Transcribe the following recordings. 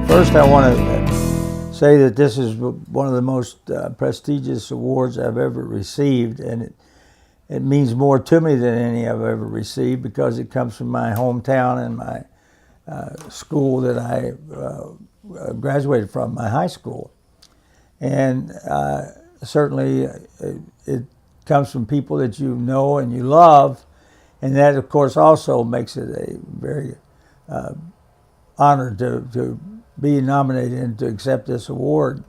First, I want to say that this is one of the most prestigious awards I've ever received, and it means more to me than any I've ever received because it comes from my hometown and my school that I graduated from, my high school. And certainly it comes from people that you know and you love, and that, of course, also makes it a very honor to be nominated and to accept this award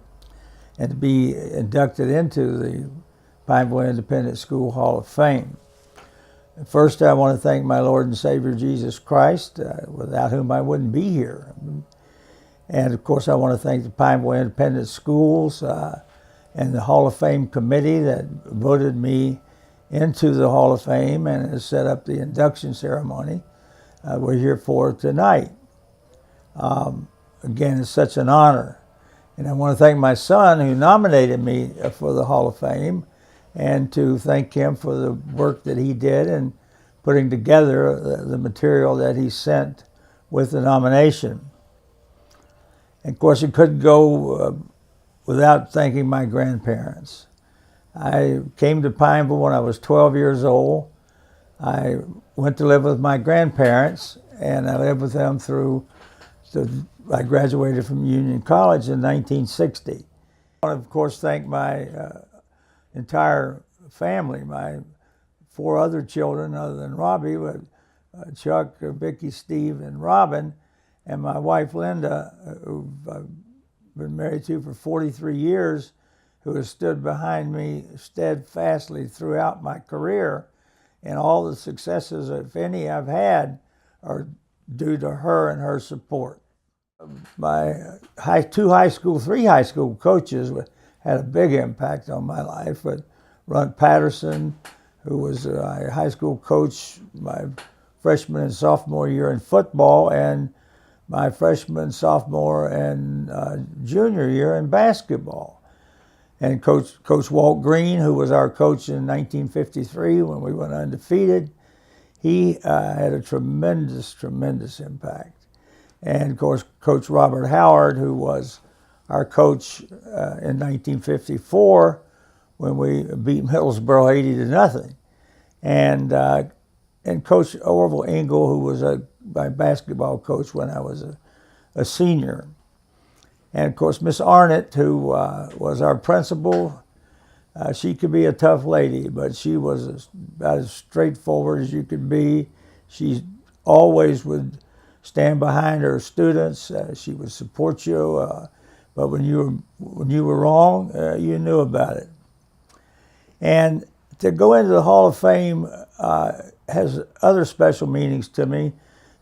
and to be inducted into the Pineville Independent School Hall of Fame. First, I want to thank my Lord and Savior Jesus Christ, without whom I wouldn't be here. And of course, I want to thank the Pineville Independent Schools and the Hall of Fame committee that voted me into the Hall of Fame and has set up the induction ceremony we're here for tonight. Again, it's such an honor. And I want to thank my son who nominated me for the Hall of Fame, and to thank him for the work that he did in putting together the material that he sent with the nomination. And of course, it couldn't go without thanking my grandparents. I came to Pineville when I was 12 years old. I went to live with my grandparents, and I lived with them I graduated from Union College in 1960. I want to, of course, thank my entire family, my 4 other children other than Robbie, Chuck, Vicky, Steve, and Robin, and my wife Linda, who I've been married to for 43 years, who has stood behind me steadfastly throughout my career. And all the successes, if any, I've had are due to her and her support. My 3 high school coaches had a big impact on my life. But Runt Patterson, who was a high school coach my freshman and sophomore year in football, and my freshman, sophomore, and junior year in basketball. And Coach Walt Green, who was our coach in 1953 when we went undefeated, he had a tremendous, tremendous impact. And of course, Coach Robert Howard, who was our coach in 1954 when we beat Middlesboro 80-0. And Coach Orville Engel, who was my basketball coach when I was a senior. And of course, Miss Arnott, who was our principal, she could be a tough lady, but she was about as straightforward as you could be. She always would stand behind her students. She would support you, but when you were wrong, you knew about it. And to go into the Hall of Fame has other special meanings to me,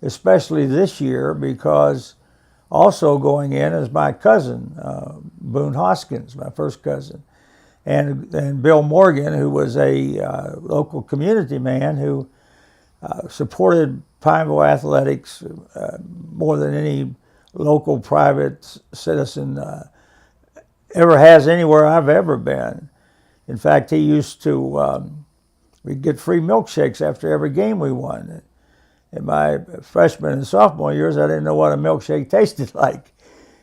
especially this year, because also going in is my cousin, Boone Hoskins, my first cousin, and Bill Morgan, who was a local community man who supported Pineville athletics more than any local private citizen ever has anywhere I've ever been. In fact, he used to, we'd get free milkshakes after every game we won. In my freshman and sophomore years, I didn't know what a milkshake tasted like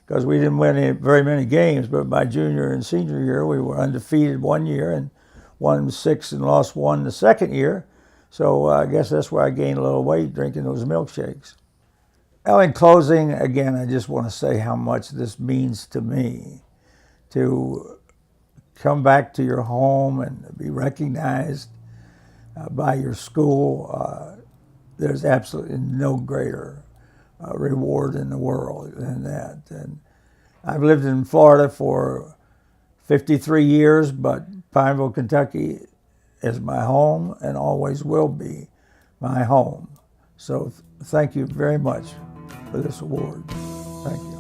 because we didn't win very many games. But my junior and senior year, we were undefeated one year and won 6 and lost 1 the second year. So I guess that's where I gained a little weight drinking those milkshakes. Well, in closing, again, I just want to say how much this means to me to come back to your home and be recognized by your school. There's absolutely no greater reward in the world than that. And I've lived in Florida for 53 years, but Pineville, Kentucky is my home and always will be my home. So thank you very much for this award. Thank you.